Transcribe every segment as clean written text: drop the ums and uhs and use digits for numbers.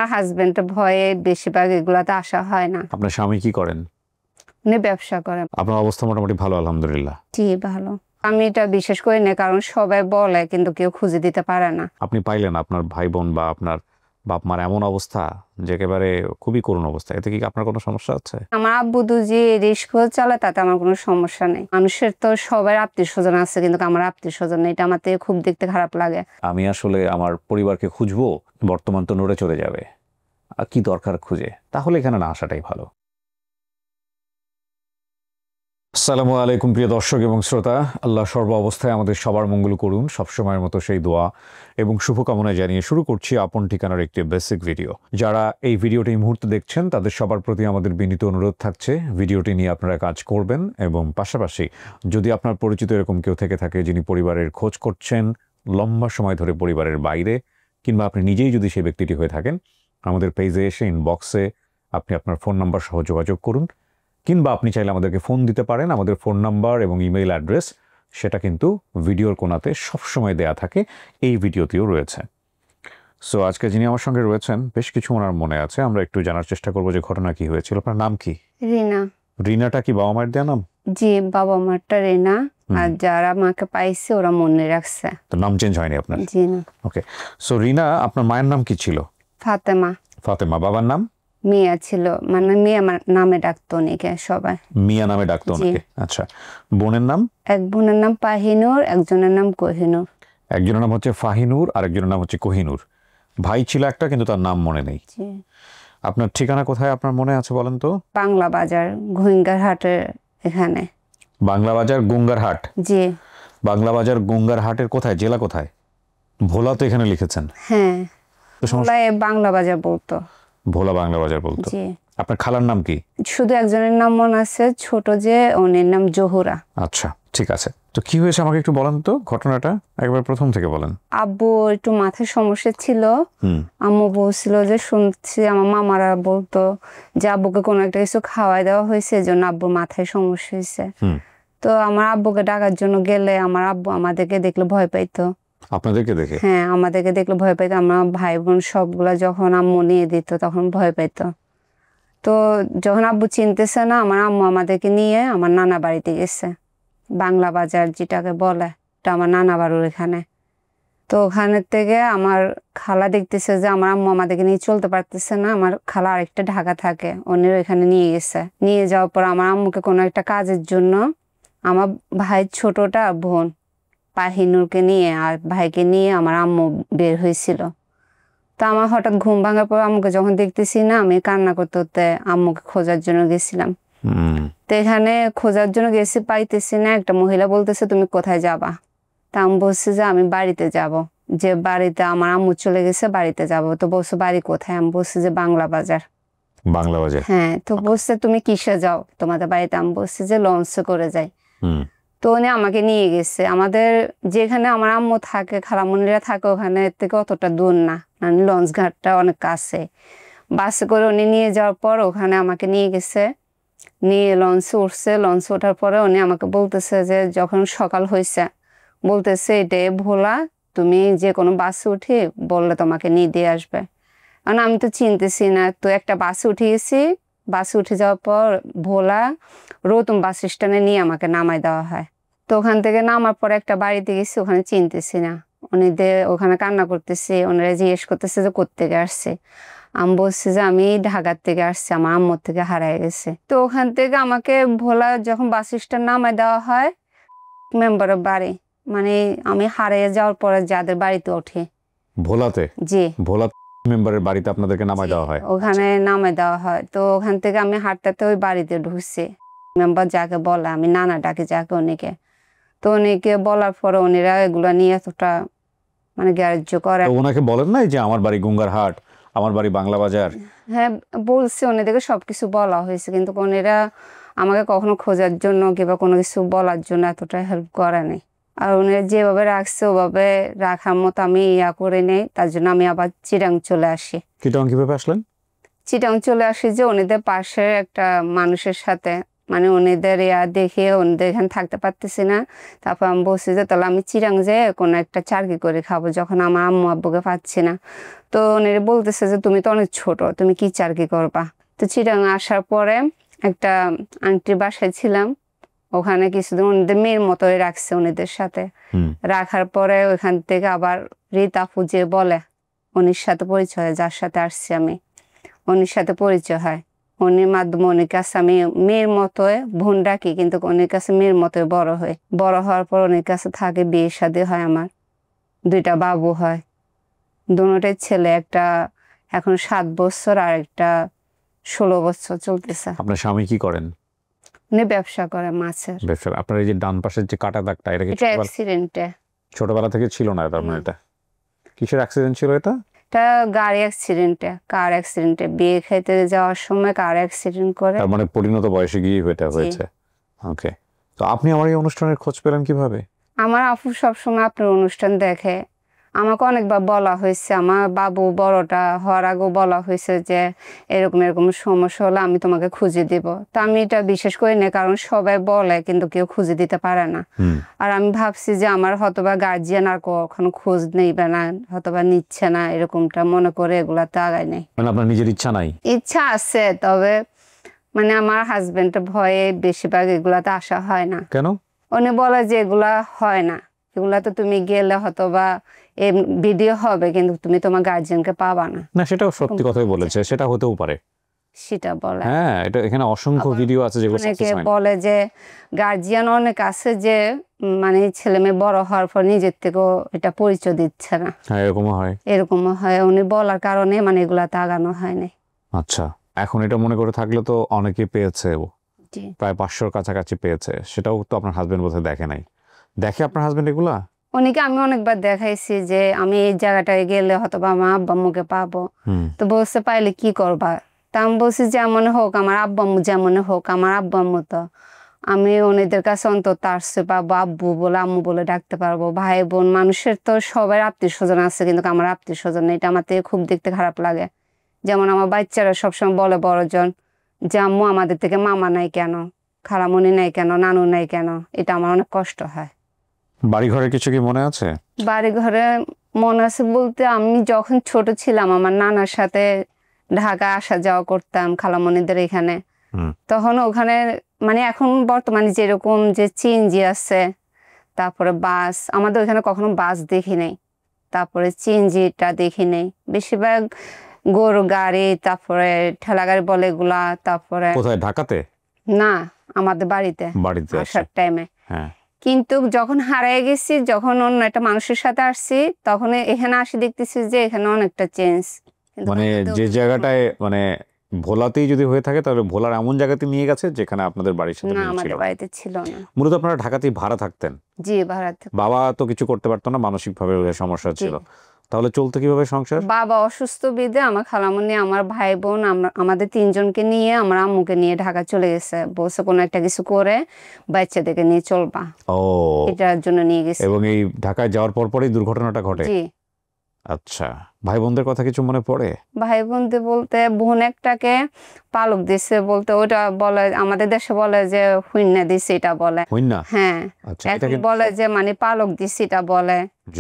আমার হাজবেন্ডের ভয়ে বেশিরভাগ এগুলাতে আসা হয় না। আপনার স্বামী কি করেন? উনি ব্যবসা করেন। আপনার অবস্থা মোটামুটি ভালো, আলহামদুলিল্লাহ। জি ভালো। আমি এটা বিশ্বাস করি না, কারণ সবাই বলে কিন্তু কেউ খুঁজে দিতে পারে না। আপনি পাইলেন আপনার ভাই বোন বা আপনার বাপ মার এমন অবস্থা যে একেবারে খুবই করুণ অবস্থা, এতে কি আপনার কোনো সমস্যা আছে? আমার আব্বু যে রিস্ক চালায় তাতে আমার কোনো সমস্যা নেই। মানুষের তো সবার আত্মীয় স্বজন আছে, কিন্তু আমার আত্মীয় স্বজন নেই, এটা আমার থেকে খুব দেখতে খারাপ লাগে। আমি আসলে আমার পরিবারকে খুঁজবো, বর্তমান তো নড়ে চলে যাবে, আর কি দরকার খুঁজে, তাহলে এখানে না আসাটাই ভালো। আসসালামু আলাইকুম প্রিয় দর্শক এবং শ্রোতা, আল্লাহ সর্ব অবস্থায় আমাদের সবার মঙ্গল করুন, সবসময়ের মতো সেই দোয়া এবং শুভকামনা জানিয়ে শুরু করছি আপন ঠিকানার একটি বেসিক ভিডিও। যারা এই ভিডিওটি এই মুহূর্তে দেখছেন তাদের সবার প্রতি আমাদের বিনীত অনুরোধ থাকছে ভিডিওটি নিয়ে আপনারা কাজ করবেন, এবং পাশাপাশি যদি আপনার পরিচিত এরকম কেউ থেকে থাকে যিনি পরিবারের খোঁজ করছেন লম্বা সময় ধরে পরিবারের বাইরে, কিংবা আপনি নিজেই যদি সেই ব্যক্তিটি হয়ে থাকেন, আমাদের পেজে এসে ইনবক্সে আপনি আপনার ফোন নাম্বার সহ যোগাযোগ করুন, কিংবা আপনি চাইলে আমাদেরকে ফোন দিতে পারেন। আমাদের ফোন নাম্বার এবং ইমেইল অ্যাড্রেস সেটা কিন্তু ভিডিওর কোণাতে সবসময় দেয়া থাকে, এই ভিডিওতেও রয়েছে। সো আজকে যিনি আমার সঙ্গে রয়েছেন বেশ কিছু ওনার মনে আছে, আমরা একটু জানার চেষ্টা করবো যে ঘটনা কি হয়েছিল। আপনার নাম কি? রিনা। রিনাটা কি বাবা মায়ের দেয়া নাম? জি, বাবা মারটা রিনা, আর যারা আমাকে পাইছে ওরা মনে রাখছে। তো নাম চেঞ্জ হয়নি আপনার? জি না। ওকে, সো রিনা, আপনার মায়ের নাম কি ছিল? ফাতেমা। ফাতেমা। বাবার নাম? মিয়া ছিল, মানে মিয়া নামে ডাকতো অনেকে, সবাই মিয়া নামে ডাকতো অনেকে। আচ্ছা, বোনের নাম? এক বোনের নাম পাহিনুর, একজনের নাম কোহিনুর। একজনের নাম হচ্ছে ফাহিনুর আর একজনের নাম হচ্ছে কোহিনুর। ভাই ছিল একটা, কিন্তু তার নাম মনে নেই। আপনার ঠিকানা কোথায় আপনার মনে আছে বলেন তো? বাংলা বাজার গুঙ্গার হাটের এখানে। বাংলা বাজার গুঙ্গার হাট? জি। বাংলা বাজার গুঙ্গার হাটের কোথায়, জেলা কোথায়? ভোলা তো এখানে লিখেছেন। হ্যাঁ, বাংলা বাজার বলতো। ভোলা বাংলা বাজার বলতো। জি। আপনার খালার নাম কি? শুধু একজনের নাম মনে আছে, ছোট যে, ওনের নাম জহুরা। আচ্ছা, ঠিক আছে। তো কি হয়েছে আমাকে একটু বলেন তো, ঘটনাটা একবার প্রথম থেকে বলেন। আব্বু একটু মাথায় সমস্যা ছিল। আম্মু বলছিল যে, শুনছি আমার মামারা বলতো যে আব্বুকে কোনো একটা কিছু খাওয়াই দেওয়া হয়েছে, এজন্য আব্বুর মাথায় সমস্যা হয়েছে। তো আমার আব্বুকে ডাকার জন্য গেলে আমার আব্বু আমাদেরকে দেখলে ভয় পাইতো। আপনাদেরকে দেখে? হ্যাঁ, আমাদেরকে দেখলে ভয় পাইতো। আমার ভাই বোন সবগুলা যখন আম্মু নিয়ে দিত তখন ভয় পাইতো। তো যখন আব্বু চিনতেছে না, আমার আম্মু আমাদেরকে নিয়ে আমার নানা বাড়িতে গেছে, বাংলা বাজার যেটাকে বলে, এটা আমার নানা বাড়ির এখানে। তো ওখানে থেকে আমার খালা দেখতেছে যে আমার আম্মু আমাদেরকে নিয়ে চলতে পারতেছে না। আমার খালা আরেকটা ঢাকা থাকে, অন্যের ওইখানে নিয়ে গেছে। নিয়ে যাওয়ার পর আমার আম্মুকে কোনো একটা কাজের জন্য আমার ভাই ছোটটা বোন পাহিনুরকে নিয়ে আর ভাইকে নিয়ে আমার আম্মু বের হয়েছিল। তো আমার হঠাৎ ঘুম ভাঙার পর আম্মুকে যখন দেখতেছি না, আমি কান্না করতে করতে আম্মুকে খোঁজার জন্য গেছিলাম। তো এখানে খোঁজার জন্য গেছি, পাইতেছি না। একটা মহিলা বলতেছে তুমি কোথায় যাবা? তা আমি বলছি যে আমি বাড়িতে যাব, যে বাড়িতে আমার আম্মু চলে গেছে, বাড়িতে যাব। তো বলছে বাড়ি কোথায়? আমি বলছি যে বাংলা বাজার। বাংলা বাজার? হ্যাঁ। তো বলছে তুমি কিসে যাও তোমাদের বাড়িতে? আমি বলছি যে লঞ্চে করে যাই। তো উনি আমাকে নিয়ে গেছে। আমাদের যেখানে আমার আম্মু থাকে, খালামুনিরা থাকে, ওখানে থেকে অতটা দূর না, মানে লঞ্চ ঘাটটা অনেক কাছে। বাসে করে উনি নিয়ে যাওয়ার পর ওখানে আমাকে নিয়ে গেছে, নিয়ে লঞ্চে উঠছে। লঞ্চে ওঠার পরে উনি আমাকে বলতেছে যে যখন সকাল হয়েছে, বলতেছে এটাই ভোলা, তুমি যে কোনো বাসে উঠে বললে তোমাকে নিয়ে দিয়ে আসবে। কারণ আমি তো চিনতেছি না। তো একটা বাসে উঠে গেছি। বাসে উঠে যাওয়ার পর ভোলা রতন বাস স্ট্যান্ডে নিয়ে আমাকে নামাই দেওয়া হয়। তো ওখান থেকে নামার পরে একটা বাড়িতে গেছি, ওখানে চিনতেছি না। উনিদের ওখানে কান্না করতেছি, ওনারা জিজ্ঞেস করতেছে যে কোত্থেকে আসছে। আমি বলছি যে আমি ঢাকার থেকে আসছি, আমার আম্মুর থেকে হারায় গেছে। তো ওখান থেকে আমাকে ভোলা যখন বাস স্ট্যান্ড নামায় দেওয়া হয়, মেম্বারের বাড়ি, মানে আমি হারিয়ে যাওয়ার পরে যাদের বাড়িতে ওঠে ভোলাতে? জি, ভোলা মেম্বারের বাড়িতে আপনাদেরকে নামায় দেওয়া হয়? ওখানে নামায় দেওয়া হয়। তো ওখান থেকে আমি হাঁটতে ওই বাড়িতে ঢুকছি। মেম্বার যাকে বলে, আমি নানা ডাকি যাকে, উনিকে। তো উনিকে বলার পরে উনিরা এগুলা নিয়ে এতটা মানে গ্রাহ্য করে। ওনাকে বলেন নাই যে আমার বাড়ি গুঙ্গার হাট, আমার বাড়ি বাংলা বাজার? হ্যাঁ বলছি, ওনাদেরকে সবকিছু বলা হয়েছে, কিন্তু ওনারা আমাকে কখনো খোঁজার জন্য কিংবা কোনো কিছু বলার জন্য এতটা হেল্প করে নাই। আর উনি যেভাবে রাখছে ওভাবে রাখার মতো আমি করে নেই। তার জন্য আমি আবার চিটাং চলে আসি। চিটাং কিভাবে আসলেন? চিটাং চলে আসি যে উনিদের পাশের একটা মানুষের সাথে, মানে ওনাদের দেখে ওনাদের এখানে থাকতে পারতেছি না। তারপর আমি বলছি যে তাহলে আমি চিরাং যেয়ে কোনো একটা চাকরি করে খাবো, যখন আমার আম্মু আব্বুকে পাচ্ছি না। তো ওনারা বলতেছে যে তুমি তো অনেক ছোট, তুমি কি চাকরি করবা। তো চিরাং আসার পরে একটা আন্টির বাসায় ছিলাম, ওখানে কিছুদিন ওনাদের মেয়ের মতোই রাখছে ওনাদের সাথে। রাখার পরে ওইখান থেকে আবার রীতা যে বলে উনির সাথে পরিচয় হয়, যার সাথে আসছি আমি, উনির সাথে পরিচয় হয়। উনির মাধ্যমে উনির কাছে আমি মেয়ের মতো বোন ডাকি, কিন্তু উনির কাছে মেয়ের মতোই বড় হই। বড় হওয়ার পর উনির কাছে থাকে, বিয়ে শাদী হয়, আমার 2টা বাবু হয়, দুটোটাই ছেলে। একটা এখন 7 বছর আর একটা 16 বছর চলতেছে। আপনার স্বামী কি করেন? উনি ব্যবসা করে মাছের। ব্যবসা। আপনার এই যে ডান পাশের যে কাটা দাগটা, এটা কি অ্যাক্সিডেন্টে ছোটবেলা থেকে ছিল না? তার মানে এটা কিসের অ্যাক্সিডেন্ট ছিল? এটা গাড়ি অ্যাক্সিডেন্টে, কার অ্যাক্সিডেন্টে বিয়ে খেতে যাওয়ার সময় কার অ্যাক্সিডেন্ট করে। তার মানে পরিণত বয়সে গিয়ে এটা হয়েছে। ওকে, তো আপনি আমার এই অনুষ্ঠানের খোঁজ পেলেন কিভাবে? আমার আপু সবসময় আপনার অনুষ্ঠান দেখে। আমাকে অনেকবার বলা হয়েছে, আমার বাবু বড়টা হওয়ার আগেও বলা হয়েছে যে এরকম এরকম সমস্যা হলে আমি তোমাকে খুঁজে দিব। তো আমি এটা বিশ্বাস করি না, কারণ সবাই বলে কিন্তু কেউ খুঁজে দিতে পারে না। আর আমি ভাবছি যে আমার হয়তোবা গার্জিয়ান আর কখনো খোঁজ নেইবে না, হয়তোবা নিচ্ছে না, এরকমটা মনে করে এগুলাতে আগাই নেই। মানে আপনার নিজের ইচ্ছা নাই? ইচ্ছা আছে, তবে মানে আমার হাজবেন্ডের ভয়ে বেশিরভাগ এগুলাতে আসা হয় না। কেন? উনি বলে যে এগুলা হয় না, এগুলা তো তুমি গেলে হয়তো বা ভিডিও হবে কিন্তু তুমি তোমার গার্জিয়ানকে পাবা না। না, সেটাও সত্যি কথাই বলেছে, সেটা হতেও পারে, সেটা বলে। হ্যাঁ, এটা এখানে অসংখ্য ভিডিও আছে যেগুলো অনেকে বলে যে গার্জিয়ান অনেক আছে যে মানে ছেলে মেয়ে বড় হওয়ার পর নিজের থেকেও এটা পরিচয় দিচ্ছে না। হ্যাঁ, এরকমও হয়। এরকমও হয়, উনি বলার কারণে মানে এগুলাতে আগানো হয়নি। আচ্ছা, এখন এটা মনে করে থাকলে তো অনেকে পেয়েছে, প্রায় 500-র কাছাকাছি পেয়েছে, সেটাও তো আপনার হাজবেন্ড বোধহয় দেখে নাই। দেখে আপনার হাজবেন্ড এগুলা? উনিকে আমি অনেকবার দেখাইছি যে আমি এই জায়গাটায় গেলে হয়তো বা আমার আব্বা আম্মুকে পাবো। তো বলছে পাইলে কি করবা? তা আমি বলছি যেমন হোক, আমার আব্বা আম্মু যেমন হোক, আমার আব্বা আম্মু তো আমি ওনাদের কাছে অন্তত আসছে পাবো, আব্বু বলে আম্মু বলে ডাকতে পারবো। ভাই বোন মানুষের তো সবাই আত্মীয় স্বজন আছে, কিন্তু আমার আত্মীয় স্বজন এটা আমার থেকে খুব দেখতে খারাপ লাগে। যেমন আমার বাচ্চারা সবসময় বলে বড়জন যে আম্মু আমাদের থেকে মামা নাই কেন, খালামণি নাই কেন, নানু নাই কেন, এটা আমার অনেক কষ্ট হয়। বাড়ি ঘরে কিছু কি মনে আছে? বাড়ি ঘরে মনে আছে বলতে, আমি যখন ছোট ছিলাম আমার নানার সাথে ঢাকা আসা যাওয়া করতাম খালামণিদের এখানে, তখন ওখানে মানে এখন বর্তমানে যেরকম যে সিএনজি আছে, তারপরে বাস, আমাদের ওখানে কখনো বাস দেখি নাই, তারপরে সিএনজিটা দেখি নাই, বেশিরভাগ গরু গাড়ি, তারপরে ঠেলা গাড়ি বলে এগুলা। তারপরে কোথায়? ঢাকাতে? না, আমাদের বাড়িতে আসার টাইমে। কিন্তু যখন হারিয়ে গেছি, যখন অন্য একটা মানুষের সাথে আসছি, তখন এখানে আসি দেখতেছি যে এখানে অনেকটা চেঞ্জ। মানে যে জায়গাটায় মানে ভোলাতেই যদি হয়ে থাকে তাহলে ভোলার এমন জায়গাতে নিয়ে গেছে যেখানে আপনাদের বাড়ির সাথে না, আমাদের বাড়িতে ছিল না। মূলত আপনারা ঢাকাতেই ভাড়া থাকতেন? জি, ভাড়াতে। বাবা তো কিছু করতে পারতো না, মানসিক ভাবে সমস্যা ছিল, তাহলে চলতো কিভাবে সংসার? বাবা অসুস্থ বিধে আমার খালামণি আমার ভাই বোন আমাদের 3 জনকে নিয়ে আমার আম্মুকে নিয়ে ঢাকা চলে গেছে, বলছে কোনো একটা কিছু করে বাচ্চাদেরকে নিয়ে চলবা, এটার জন্য নিয়ে গেছে। এবং এই ঢাকায় যাওয়ার পরই দুর্ঘটনাটা ঘটে? জি। আচ্ছা, ভাই বোনদের কথা কিছু মনে পড়ে? ভাই বোনদের বলতে বোন একটাকে পালক দিছে বলতে, ওটা বলে আমাদের দেশে বলে যে হুইন্না দিছে, এটা বলে। হ্যাঁ, এখন বলে যে মানে পালক দিছে এটা বলে,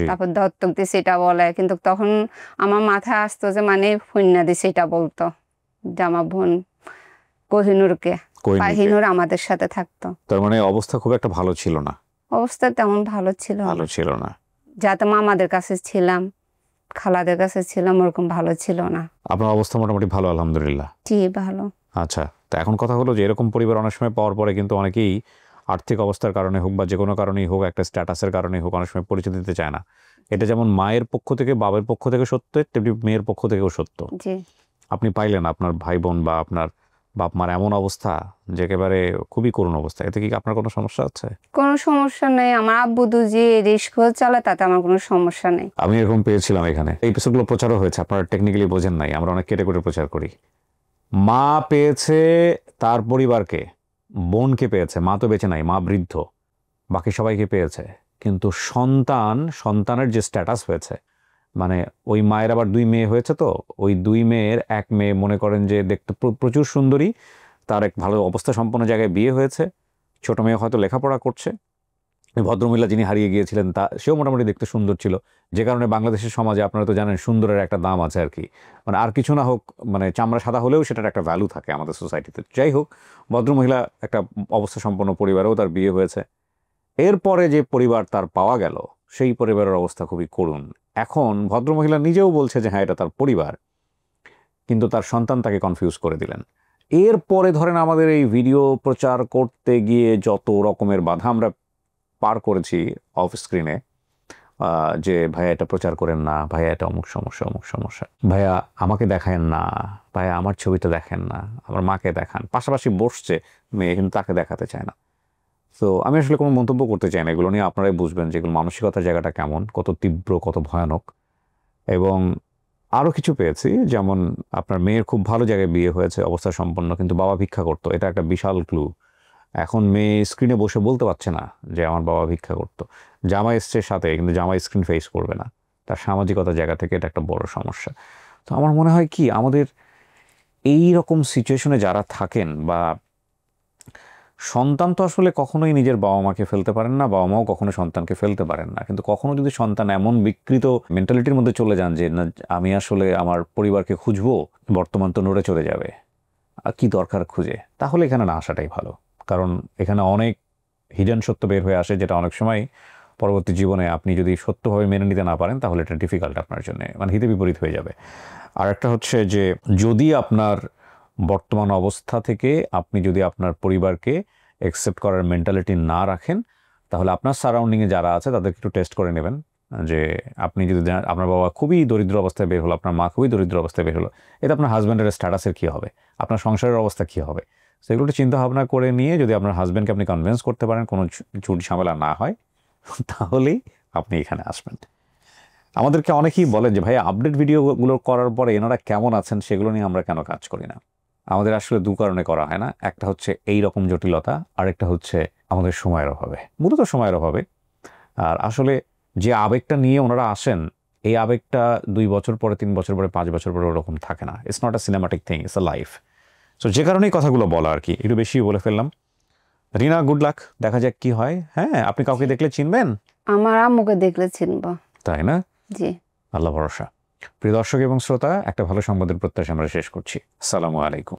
তারপর দত্তক দিছে এটা বলে, কিন্তু তখন আমার মাথায় আসতো যে মানে হুইন্না দিছে এটা বলতো, যে আমার বোন কোহিনুর আমাদের সাথে থাকতো। তার মানে অবস্থা খুব একটা ভালো ছিল না? অবস্থা তেমন ভালো ছিল না, যাতে মামাদের কাছে ছিলাম, খালাদের কাছে ছিলাম, ওরকম ভালো ছিল না। আপনার অবস্থা মোটামুটি ভালো? আলহামদুলিল্লাহ। জি, ভালো। আচ্ছা, তো এখন কথা হলো যে এরকম পরিবার অনেক সময় পাওয়ার পরে কিন্তু অনেকেই আর্থিক অবস্থার কারণে হোক বা যে কোনো কারণেই হোক, একটা স্ট্যাটাসের কারণেই হোক, অনেক সময় পরিচয় দিতে চায় না। এটা যেমন মায়ের পক্ষ থেকে, বাবার পক্ষ থেকে সত্য, তেমনি মেয়ের পক্ষ থেকেও সত্য। আপনি পাইলেন আপনার ভাই বোন বা আপনার বাপ মার এমন অবস্থা যে একেবারে খুবই করুণ অবস্থা, এতে কি আপনার কোনো সমস্যা আছে? কোনো সমস্যা নেই, আমার আব্বু দুজি রিস্কো চালায়, তাতে আমার কোনো সমস্যা নেই। আমি এরকম পেয়েছিলাম এখানে, এই এপিসোডগুলো প্রচারও হয়েছে, আপনারা টেকনিক্যালি বোঝেন নাই, আমরা অনেক কেটে কেটে প্রচার করি। মা পেয়েছে তার পরিবারকে, বোনকে পেয়েছে, মা তো বেঁচে নাই, মা বৃদ্ধ, বাকি সবাইকে পেয়েছে, কিন্তু সন্তানের যে স্ট্যাটাস হয়েছে, মানে ওই মায়ের আবার 2 মেয়ে হয়েছে, তো ওই 2 মেয়ের এক মেয়ে মনে করেন যে দেখতে প্রচুর সুন্দরী, তার এক ভালো অবস্থা সম্পন্ন জায়গায় বিয়ে হয়েছে, ছোট মেয়ে হয়তো লেখাপড়া করছে। ভদ্রমহিলা যিনি হারিয়ে গিয়েছিলেন সেও মোটামুটি দেখতে সুন্দর ছিল, যে কারণে বাংলাদেশের সমাজে আপনারা তো জানেন সুন্দরের একটা দাম আছে আর কি। মানে আর কিছু না হোক, মানে চামড়া সাদা হলেও সেটার একটা ভ্যালু থাকে আমাদের সোসাইটিতে। যাই হোক, ভদ্রমহিলা একটা অবস্থা সম্পন্ন পরিবারেও তার বিয়ে হয়েছে। এরপরে যে পরিবার তার পাওয়া গেল, সেই পরিবারের অবস্থা খুবই করুণ। এখন ভদ্রমহিলা নিজেও বলছে যে হ্যাঁ, এটা তার পরিবার, কিন্তু তার সন্তান তাকে কনফিউজ করে দিলেন। এরপরে ধরেন আমাদের এই ভিডিও প্রচার করতে গিয়ে যত রকমের বাধা আমরা পার করেছি অফ স্ক্রিনে, যে ভাইয়া এটা প্রচার করেন না, ভাইয়া এটা অমুক সমস্যা অমুক সমস্যা, ভাইয়া আমাকে দেখায়েন না, ভাইয়া আমার ছবিটা দেখেন না, আমার মাকে দেখান। পাশাপাশি বসছে মেয়ে, কিন্তু তাকে দেখাতে চায় না। তো আমি আসলে কোনো মন্তব্য করতে চাই না, এগুলো নিয়ে আপনারাই বুঝবেন যে এগুলো মানসিকতার জায়গাটা কেমন, কত তীব্র, কত ভয়ানক। এবং আরও কিছু পেয়েছি, যেমন আপনার মেয়ের খুব ভালো জায়গায় বিয়ে হয়েছে, অবস্থা সম্পন্ন, কিন্তু বাবা ভিক্ষা করতো। এটা একটা বিশাল ক্লু। এখন মেয়ে স্ক্রিনে বসে বলতে পারছে না যে আমার বাবা ভিক্ষা করতো। জামাই এসছে সাথে, কিন্তু জামাই স্ক্রিন ফেস করবে না। তার সামাজিকতার জায়গা থেকে এটা একটা বড় সমস্যা। তো আমার মনে হয় কি, আমাদের এই রকম সিচুয়েশনে যারা থাকেন, বা সন্তান তো আসলে কখনোই নিজের বাবা মাকে ফেলতে পারেন না, বাবা মাও কখনো সন্তানকে ফেলতে পারেন না, কিন্তু কখনো যদি সন্তান এমন বিকৃত মেন্টালিটির মধ্যে চলে যান যে না, আমি আসলে আমার পরিবারকে খুঁজবো, বর্তমান তো নড়ে চলে যাবে, আর কি দরকার খুঁজে, তাহলে এখানে না আসাটাই ভালো। কারণ এখানে অনেক হিডেন সত্য বের হয়ে আসে, যেটা অনেক সময় পরবর্তী জীবনে আপনি যদি সত্যভাবে মেনে নিতে না পারেন, তাহলে এটা ডিফিকাল্ট আপনার জন্য, মানে হিতে বিপরীত হয়ে যাবে। আর একটা হচ্ছে যে, যদি আপনার বর্তমান অবস্থা থেকে আপনি যদি আপনার পরিবারকে অ্যাকসেপ্ট করার মেন্টালিটি না রাখেন, তাহলে আপনার সারাউন্ডিংয়ে যারা আছে তাদেরকে একটু টেস্ট করে নেবেন, যে আপনি যদি আপনার বাবা খুবই দরিদ্র অবস্থায় বের হলো, আপনার মা খুবই দরিদ্র অবস্থায় বের হলো, এটা আপনার হাজব্যান্ডের স্ট্যাটাসের কী হবে, আপনার সংসারের অবস্থা কী হবে। সেগুলো একটু চিন্তা ভাবনা করে নিয়ে যদি আপনার হাজব্যান্ডকে আপনি কনভিন্স করতে পারেন, কোনো ঝুট ঝামেলা না হয়, তাহলেই আপনি এখানে আসবেন। আমাদেরকে অনেকেই বলেন যে ভাই, আপডেট ভিডিওগুলো করার পরে এনারা কেমন আছেন সেগুলো নিয়ে আমরা কেন কাজ করি না। আমাদের আসলে দু কারণে করা হয় না। একটা হচ্ছে এই রকম জটিলতা, আরেকটা হচ্ছে আমাদের সময়ের অভাবে, মূলত সময়ের অভাবে। আর আসলে যে আবেগটা নিয়ে ওনারা আসেন, এই আবেগটা 2 বছর পরে, 3 বছর পরে, 5 বছর পরে ওরকম থাকে না। It's not a cinematic thing, it's a life. So যে কারণেই কথাগুলো বলা আর কি, একটু বেশি বলে ফেললাম। রিনা, গুড লাক, দেখা যাক কি হয়। হ্যাঁ, আপনি কাউকে দেখলে চিনবেন? আমার আম্মুকে দেখলে চিনবো। তাই না? জি, আল্লাহ ভরসা। প্রিয় দর্শক এবং শ্রোতা, একটা ভালো সংবাদের প্রত্যাশা আমরা শেষ করছি। আসসালামু আলাইকুম।